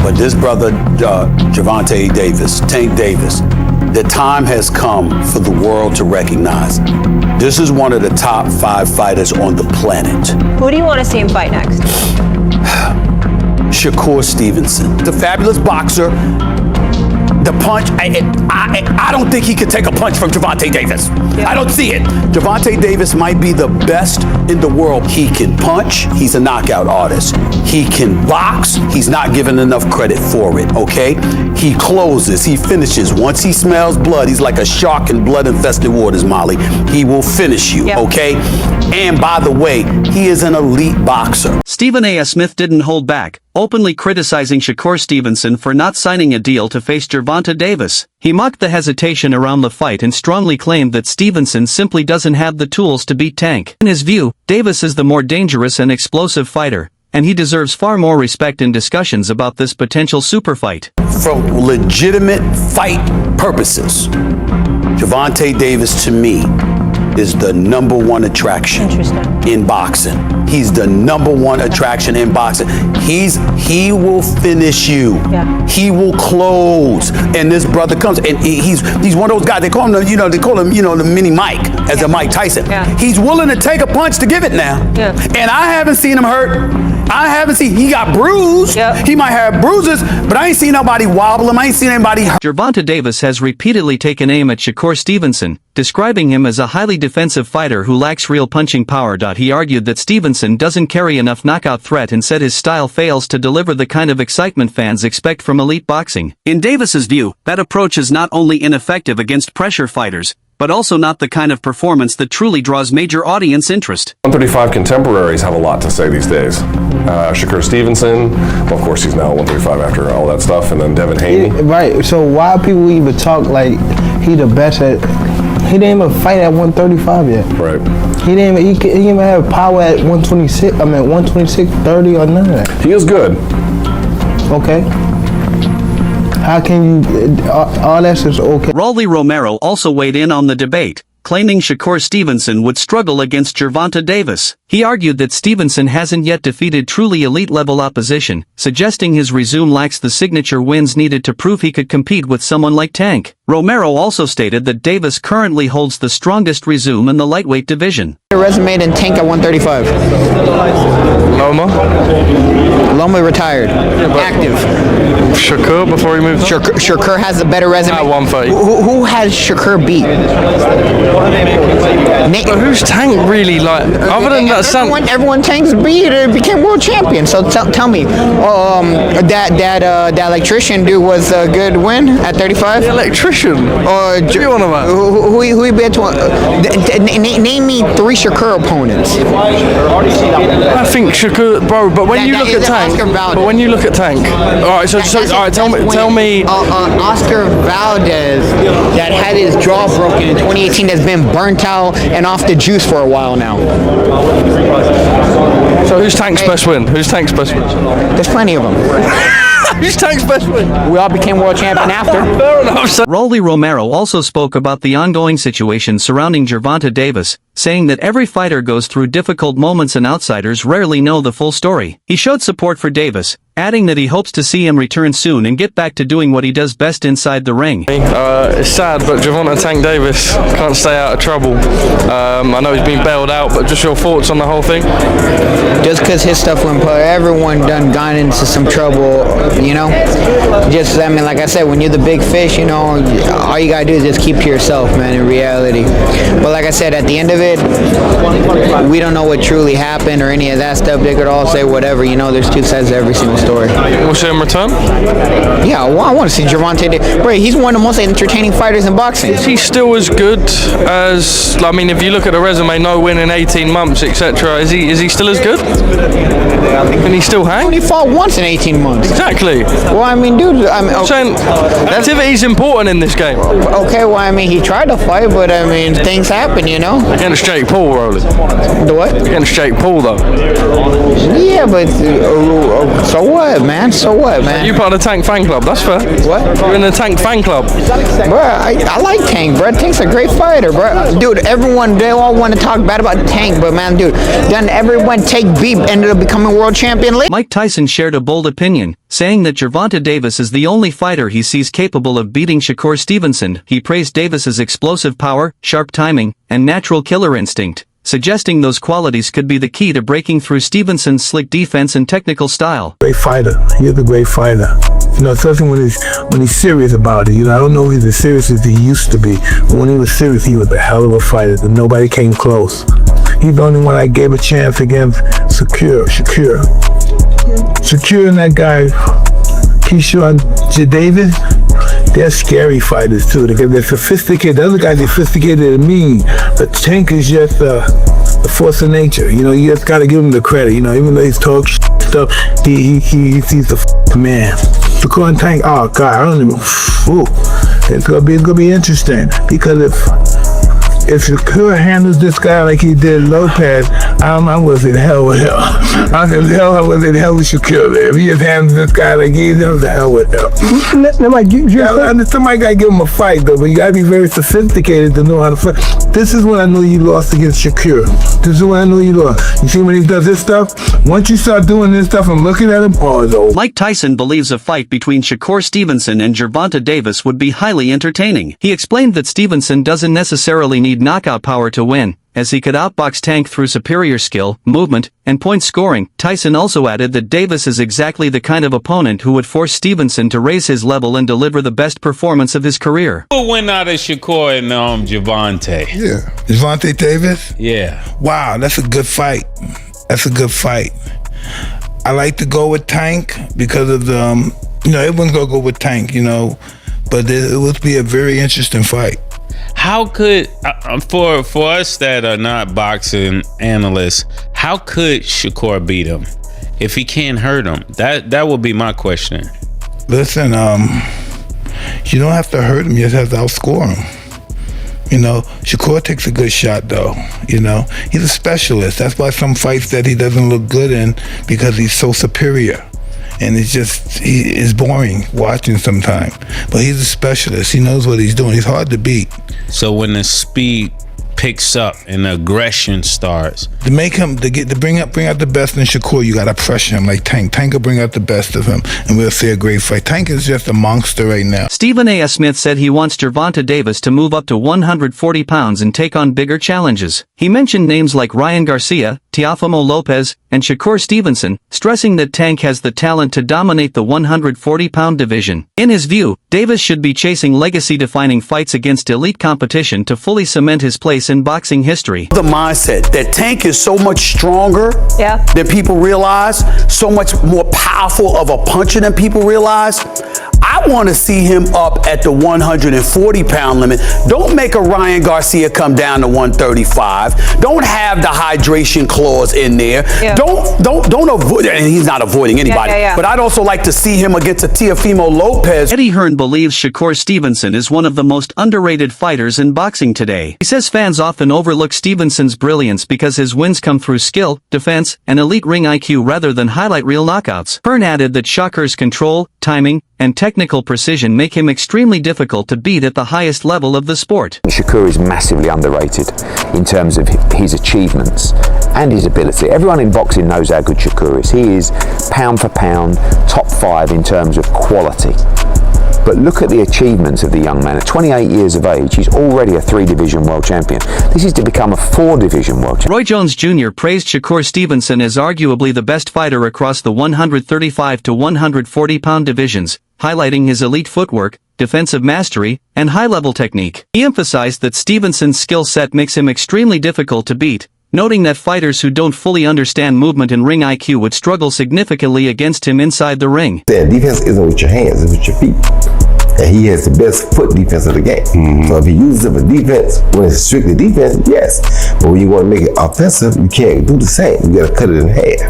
But this brother, Gervonta Davis, Tank Davis, the time has come for the world to recognize this is one of the top 5 fighters on the planet. Who do you want to see him fight next? Shakur Stevenson, the fabulous boxer. The punch, I don't think he could take a punch from Gervonta Davis. I don't see it. Gervonta Davis might be the best in the world. He can punch. He's a knockout artist. He can box. He's not given enough credit for it, okay? He closes. He finishes. Once he smells blood, he's like a shark in blood-infested waters, Molly. He will finish you, okay? And by the way, he is an elite boxer. Stephen A. Smith didn't hold back, openly criticizing Shakur Stevenson for not signing a deal to face Gervonta Davis. He mocked the hesitation around the fight and strongly claimed that Stevenson simply doesn't have the tools to beat Tank. In his view, Davis is the more dangerous and explosive fighter, and he deserves far more respect in discussions about this potential super fight. For legitimate fight purposes, Gervonta Davis, to me, is the #1 attraction in boxing. He's the #1 attraction in boxing. He will finish you. He will close. And this brother comes, and he's one of those guys. They call him the mini Mike, as a Mike Tyson. He's willing to take a punch to give it now. And I haven't seen him hurt. He got bruised. He might have bruises, but I ain't seen nobody wobble him. I ain't seen anybody hurt. Gervonta Davis has repeatedly taken aim at Shakur Stevenson, describing him as a highly defensive fighter who lacks real punching power. He argued that Stevenson doesn't carry enough knockout threat and said his style fails to deliver the kind of excitement fans expect from elite boxing. In Davis's view, that approach is not only ineffective against pressure fighters, but also not the kind of performance that truly draws major audience interest. 135 contemporaries have a lot to say these days. Shakur Stevenson, well, of course he's now 135 after all that stuff, and then Devin Haney. Right, so why people even talk like he the best at, he didn't even fight at 135 yet. Right. He didn't even have power at 126, 126.30 or none of that. He is good. Okay. How can you, all that's just okay. Rolly Romero also weighed in on the debate, claiming Shakur Stevenson would struggle against Gervonta Davis. He argued that Stevenson hasn't yet defeated truly elite-level opposition, suggesting his resume lacks the signature wins needed to prove he could compete with someone like Tank. Romero also stated that Davis currently holds the strongest resume in the lightweight division. Resume than Tank at 135. Loma retired. Active. Shakur before he moved on? Shakur has a better resume. At 130. Who has Shakur beat? But who's Tank really like? Other than that, everyone Tank's beat became world champion. So tell me, that electrician dude was a good win at 35. The electrician? What do you want about? Who he beat? Name me 3 Shakur opponents. I think Shakur, bro. But when you look at Tank, all right. So tell me. Oscar Valdez that had his jaw broken in 2018 has been burnt out and off the juice for a while now. So who's Tank's best win? Who's Tank's best win? There's plenty of them. Who's Tank's best win? We all became world champion after. Fair enough. Rolly Romero also spoke about the ongoing situation surrounding Gervonta Davis, saying that every fighter goes through difficult moments and outsiders rarely know the full story. He showed support for Davis, adding that he hopes to see him return soon and get back to doing what he does best inside the ring. It's sad, but Gervonta Tank Davis can't stay out of trouble. I know he's been bailed out, but just your thoughts on the whole thing? Just because his stuff went public, everyone done gone into some trouble, you know? Just, I mean, like I said, when you're the big fish, you know, all you gotta do is just keep to yourself, man, in reality. But like I said, at the end of it, we don't know what truly happened or any of that stuff. They could all say whatever, you know, there's 2 sides to every single story. We'll see him return? Yeah, well, I want to see Gervonta Davis. Bro, he's one of the most entertaining fighters in boxing. Is he still as good as, I mean, if you look at the resume, no win in 18 months, etc., is he still as good? Can he still hang? He only fought once in 18 months. Exactly. Well, I mean, dude, I'm saying activity's important in this game. Okay, well, I mean, he tried to fight, but I mean, things happen, you know? Against Jake Paul, Rolly. The what? Against Jake Paul, though. Yeah, but so what, man? So what, man? You part of the Tank fan club, that's fair. What? You're in the Tank fan club. Bro, I like Tank, bro. Tank's a great fighter, bro. Dude, they all want to talk bad about Tank, but man, dude, then everyone Tank beat ended up becoming world champion later. Mike Tyson shared a bold opinion, saying that Gervonta Davis is the only fighter he sees capable of beating Shakur Stevenson. He praised Davis's explosive power, sharp timing, and natural killer instinct, suggesting those qualities could be the key to breaking through Stevenson's slick defense and technical style. Great fighter. He's a great fighter. You know, especially when he's serious about it. You know, I don't know if he's as serious as he used to be, but when he was serious, he was a hell of a fighter. And nobody came close. He's the only one I gave a chance against Shakur and that guy, Gervonta Davis. They're scary fighters too. They're sophisticated. The other guys are sophisticated and mean. But Tank is just a force of nature. You know, you just gotta give him the credit. You know, even though he's talking stuff, he's the man. Shakur and Tank, oh God, I don't even. It's gonna be interesting because if Shakur handles this guy like he did Lopez, I was in hell with him. I was in hell with Shakur. If he just handles this guy like he did, I was in hell with him. Somebody gotta give him a fight though, but you gotta be very sophisticated to know how to fight. This is when I knew you lost against Shakur. This is when I knew you lost. You see when he does this stuff? Once you start doing this stuff and looking at him, oh, it's over. Mike Tyson believes a fight between Shakur Stevenson and Gervonta Davis would be highly entertaining. He explained that Stevenson doesn't necessarily need knockout power to win, as he could outbox Tank through superior skill, movement, and point scoring. Tyson also added that Davis is exactly the kind of opponent who would force Stevenson to raise his level and deliver the best performance of his career. Who win out of Shakur and Gervonta? Yeah. Gervonta Davis? Yeah. Wow, that's a good fight. That's a good fight. I like to go with Tank because of the, everyone's gonna go with Tank, but it would be a very interesting fight. How could, for us that are not boxing analysts, how could Shakur beat him if he can't hurt him? That would be my question. Listen, you don't have to hurt him, you just have to outscore him. Shakur takes a good shot though, He's a specialist. That's why some fights that he doesn't look good in, because he's so superior. And it's boring watching sometimes. But he's a specialist. He knows what he's doing. He's hard to beat. So when the speed picks up and the aggression starts, to bring out the best in Shakur, you gotta pressure him like Tank. Tank will bring out the best of him, and we'll see a great fight. Tank is just a monster right now. Stephen A. Smith said he wants Gervonta Davis to move up to 140 pounds and take on bigger challenges. He mentioned names like Ryan Garcia, Teofimo Lopez, and Shakur Stevenson, stressing that Tank has the talent to dominate the 140-pound division. In his view, Davis should be chasing legacy-defining fights against elite competition to fully cement his place in boxing history. The mindset that Tank is so much stronger than people realize, so much more powerful of a puncher than people realize. I want to see him up at the 140-pound limit. Don't make a Ryan Garcia come down to 135. Don't have the hydration clause in there. Yeah. Don't avoid, and he's not avoiding anybody. But I'd also like to see him against a Teofimo Lopez. Eddie Hearn believes Shakur Stevenson is one of the most underrated fighters in boxing today. He says fans often overlook Stevenson's brilliance because his wins come through skill, defense, and elite ring IQ rather than highlight reel knockouts. Hearn added that Shakur's control, timing, and technical precision make him extremely difficult to beat at the highest level of the sport. Shakur is massively underrated in terms of his achievements and his ability. Everyone in boxing knows how good Shakur is. He is pound for pound top 5 in terms of quality. But look at the achievements of the young man. At 28 years of age, he's already a 3-division world champion. This is to become a 4-division world champion. Roy Jones Jr. praised Shakur Stevenson as arguably the best fighter across the 135 to 140-pound divisions, highlighting his elite footwork, defensive mastery, and high-level technique. He emphasized that Stevenson's skill set makes him extremely difficult to beat, noting that fighters who don't fully understand movement and ring IQ would struggle significantly against him inside the ring. Defense isn't with your hands, it's with your feet. And he has the best foot defense of the game. So if he uses it for defense, when it's strictly defense, yes. But when you want to make it offensive, you can't do the same. You got to cut it in half.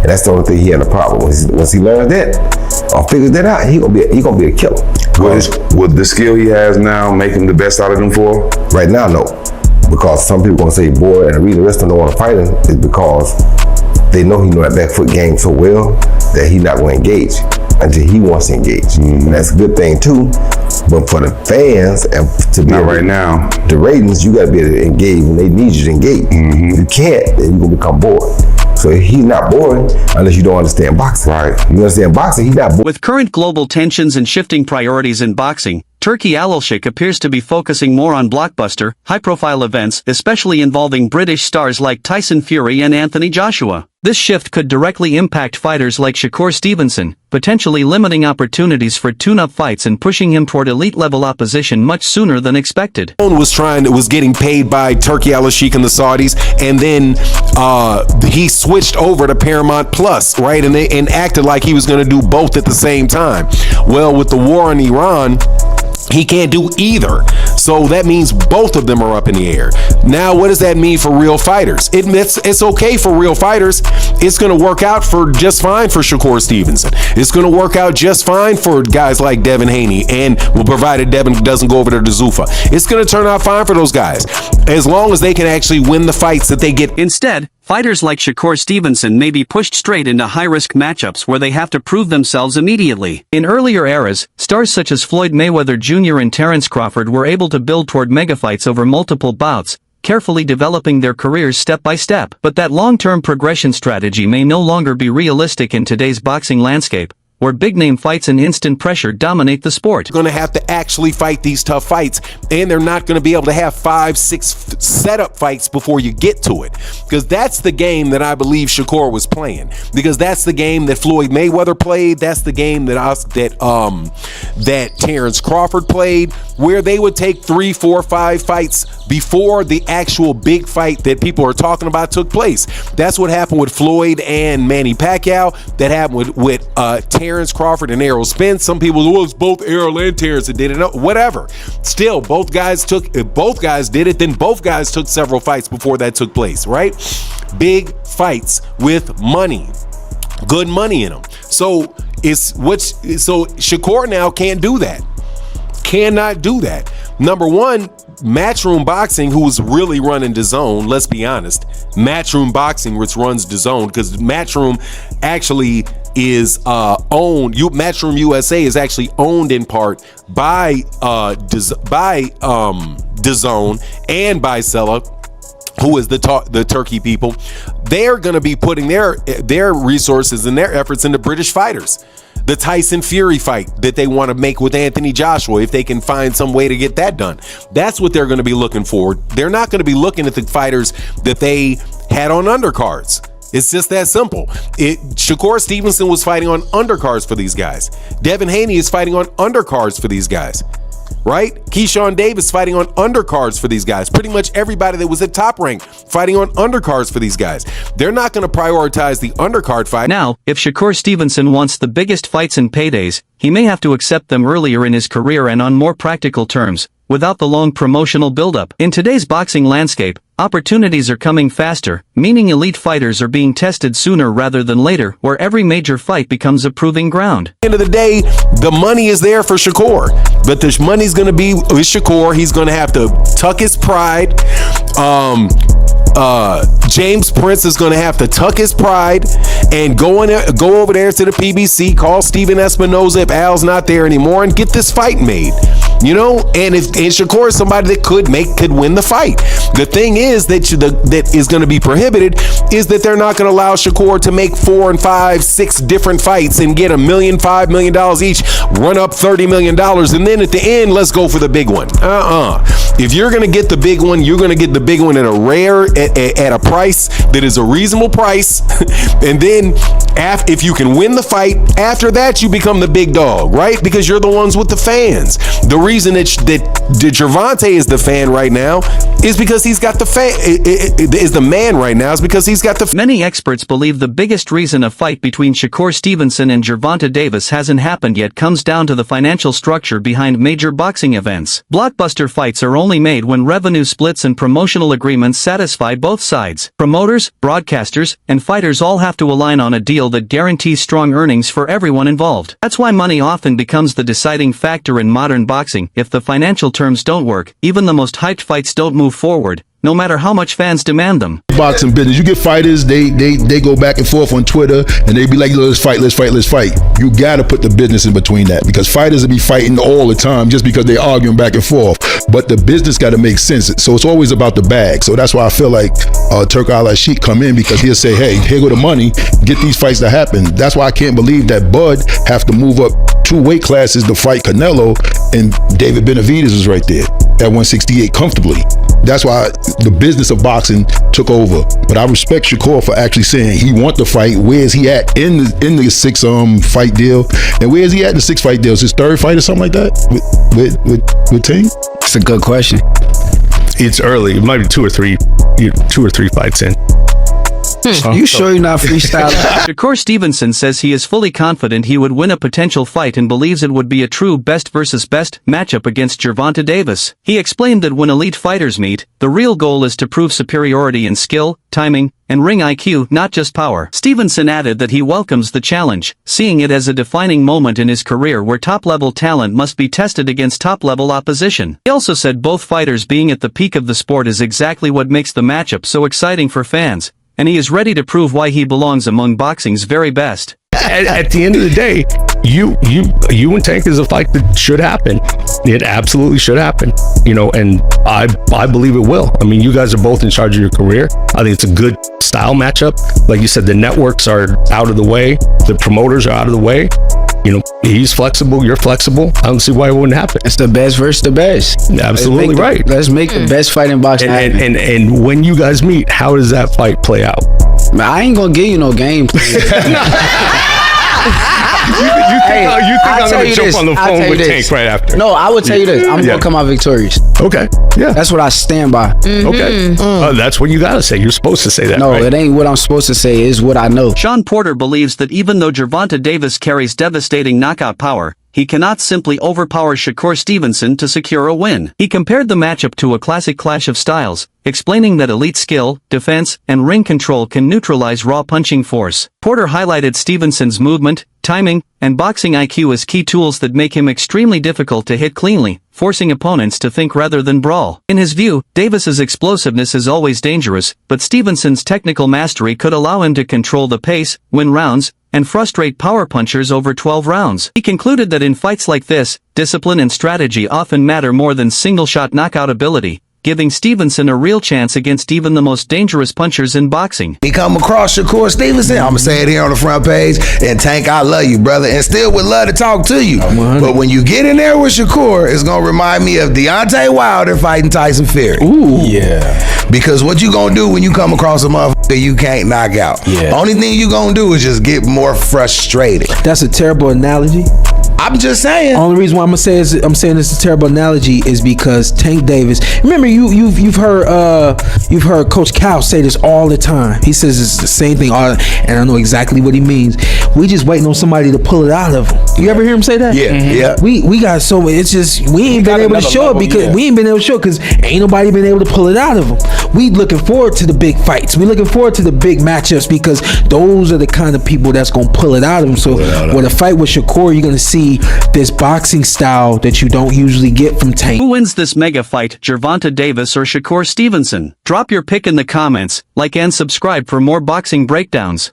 And that's the only thing he had a problem with. Once he learned that, or figures that out, he gonna be a killer. Would the skill he has now make him the best out of them 4? Right now, no. Because some people gonna say, boy, and the reason the rest of them don't want to fight him is because they know he know that back foot game so well that he's not going to engage until he wants to engage. And that's a good thing too. But for the fans and to be not right now, the ratings, you got to be able to engage when they need you to engage. If you can't, then you're gonna become bored. So he's not boring unless you don't understand boxing. Right. You understand boxing, he's not boring. With current global tensions and shifting priorities in boxing, Turki Alalshik appears to be focusing more on blockbuster, high-profile events, especially involving British stars like Tyson Fury and Anthony Joshua. This shift could directly impact fighters like Shakur Stevenson, potentially limiting opportunities for tune-up fights and pushing him toward elite-level opposition much sooner than expected. Was getting paid by Turki Alalshik and the Saudis, and then he switched over to Paramount Plus, right, and acted like he was going to do both at the same time. Well, with the war in Iran, he can't do either. So that means both of them are up in the air. Now, what does that mean for real fighters? It's okay for real fighters. It's going to work out for just fine for Shakur Stevenson. It's going to work out just fine for guys like Devin Haney, and provided Devin doesn't go over to Zuffa. It's going to turn out fine for those guys, as long as they can actually win the fights that they get. Instead, fighters like Shakur Stevenson may be pushed straight into high-risk matchups where they have to prove themselves immediately. In earlier eras, stars such as Floyd Mayweather Jr. and Terence Crawford were able to build toward megafights over multiple bouts, carefully developing their careers step by step. But that long-term progression strategy may no longer be realistic in today's boxing landscape, where big-name fights and instant pressure dominate the sport. Going to have to actually fight these tough fights, and they're not going to be able to have 5-6 setup fights before you get to it, because that's the game that I believe Shakur was playing, because that's the game that Floyd Mayweather played. That's the game that Terence Crawford played, where they would take 3, 4, 5 fights before the actual big fight that people are talking about took place. That's what happened with Floyd and Manny Pacquiao. That happened with Terence Crawford and Errol Spence. Some people, well, it's both Errol and Terence that did it. No, whatever. Still, both guys did it. Then both guys took several fights before that took place, right? Big fights with money, good money in them. So Shakur now can't do that. Cannot do that. Number one, Matchroom Boxing, who's really running DAZN, let's be honest. Matchroom Boxing, which runs DAZN, because Matchroom actually is owned. Matchroom USA is actually owned in part by DAZN and by Sella, who is the Turkey people. They're going to be putting their resources and their efforts into British fighters. The Tyson Fury fight that they want to make with Anthony Joshua, if they can find some way to get that done. That's what they're going to be looking for. They're not going to be looking at the fighters that they had on undercards. It's just that simple. Shakur Stevenson was fighting on undercards for these guys. Devin Haney is fighting on undercards for these guys. Right? Keyshawn Davis fighting on undercards for these guys. Pretty much everybody that was at Top Rank fighting on undercards for these guys. They're not going to prioritize the undercard fight. Now, if Shakur Stevenson wants the biggest fights and paydays, he may have to accept them earlier in his career and on more practical terms, without the long promotional buildup. In today's boxing landscape, opportunities are coming faster, meaning elite fighters are being tested sooner rather than later, where every major fight becomes a proving ground. At the end of the day, the money is there for Shakur, but the money's going to be with Shakur. He's going to have to tuck his pride. James Prince is going to have to tuck his pride and go over there to the PBC, call Steven Espinoza if Al's not there anymore, and get this fight made. You know, and Shakur is somebody that could win the fight. The thing is that is going to be prohibited is that they're not going to allow Shakur to make 4 and 5, 6 different fights and get $1 million, $5 million each, run up $30 million, and then at the end, let's go for the big one. If you're going to get the big one, you're going to get the big one at a price that is a reasonable price, and then if you can win the fight, after that you become the big dog, right? Because you're the ones with the fans. The reason that Gervonta is the fan right now is because he's got the man right now is because he's got the. Many experts believe the biggest reason a fight between Shakur Stevenson and Gervonta Davis hasn't happened yet comes down to the financial structure behind major boxing events. Blockbuster fights are only made when revenue splits and promotional agreements satisfy both sides. Promoters, broadcasters, and fighters all have to align on a deal that guarantees strong earnings for everyone involved. That's why money often becomes the deciding factor in modern boxing. If the financial terms don't work, even the most hyped fights don't move forward, no matter how much fans demand them. Boxing business, you get fighters, they go back and forth on Twitter, and they be like, let's fight. You gotta put the business in between that, because fighters will be fighting all the time just because they arguing back and forth. But the business got to make sense. So it's always about the bag. So that's why I feel like Turk Al-Sheikh come in, because he'll say, hey, here go the money, get these fights to happen. That's why I can't believe that Bud have to move up 2 weight classes to fight Canelo, and David Benavidez was right there at 168 comfortably. That's why the business of boxing took over. But I respect Shakur for actually saying he want to fight. Where is he at in the 6 fight deal? And where is he at in the 6 fight deal? Is his 3rd fight or something like that with Tank? It's a good question. It's early. It might be 2 or 3 fights in. You sure you're not freestyling? Shakur Stevenson says he is fully confident he would win a potential fight and believes it would be a true best versus best matchup against Gervonta Davis. He explained that when elite fighters meet, the real goal is to prove superiority in skill, timing, and ring IQ, not just power. Stevenson added that he welcomes the challenge, seeing it as a defining moment in his career where top-level talent must be tested against top-level opposition. He also said both fighters being at the peak of the sport is exactly what makes the matchup so exciting for fans, and he is ready to prove why he belongs among boxing's very best. At the end of the day, you and Tank is a fight that should happen. It absolutely should happen. And I believe it will. I mean, you guys are both in charge of your career. I think it's a good style matchup. Like you said, the networks are out of the way. The promoters are out of the way. He's flexible, you're flexible. I don't see why it wouldn't happen. It's the best versus the best. Absolutely right. Let's make the best fight in boxing happen. And when you guys meet, how does that fight play out? Man, I ain't gonna give you no game plan. You think I'm gonna jump on the phone with Tank right after? No, I would tell you this. I'm gonna come out victorious. Okay. Yeah. That's what I stand by. Okay. That's what you gotta say. You're supposed to say that. No, right? It ain't what I'm supposed to say. It's what I know. Sean Porter believes that even though Gervonta Davis carries devastating knockout power, he cannot simply overpower Shakur Stevenson to secure a win. He compared the matchup to a classic clash of styles, explaining that elite skill, defense, and ring control can neutralize raw punching force. Porter highlighted Stevenson's movement, timing, and boxing IQ as key tools that make him extremely difficult to hit cleanly, forcing opponents to think rather than brawl. In his view, Davis's explosiveness is always dangerous, but Stevenson's technical mastery could allow him to control the pace, win rounds, and frustrate power punchers over 12 rounds. He concluded that in fights like this, discipline and strategy often matter more than single-shot knockout ability, giving Stevenson a real chance against even the most dangerous punchers in boxing. He come across Shakur Stevenson, I'm gonna say it here on the front page, and Tank, I love you, brother, and still would love to talk to you. But when you get in there with Shakur, it's gonna remind me of Deontay Wilder fighting Tyson Fury. Ooh. Yeah. Because what you gonna do when you come across a motherfucker you can't knock out? Yeah. Only thing you gonna do is just get more frustrated. That's a terrible analogy. I'm just saying. Only reason why I'm saying this is a terrible analogy is because Tank Davis. Remember, you've heard Coach Cal say this all the time. He says it's the same thing, and I know exactly what he means. We just waiting on somebody to pull it out of him. You ever hear him say that? Yeah, yeah. We got so much. It's just we ain't been able to show it because ain't nobody been able to pull it out of him. We looking forward to the big fights. We looking forward to the big matchups because those are the kind of people that's gonna pull it out of him. So with a fight with Shakur, you're gonna see this boxing style that you don't usually get from Tank. Who wins this mega fight, Gervonta Davis or Shakur Stevenson? Drop your pick in the comments, like and subscribe for more boxing breakdowns.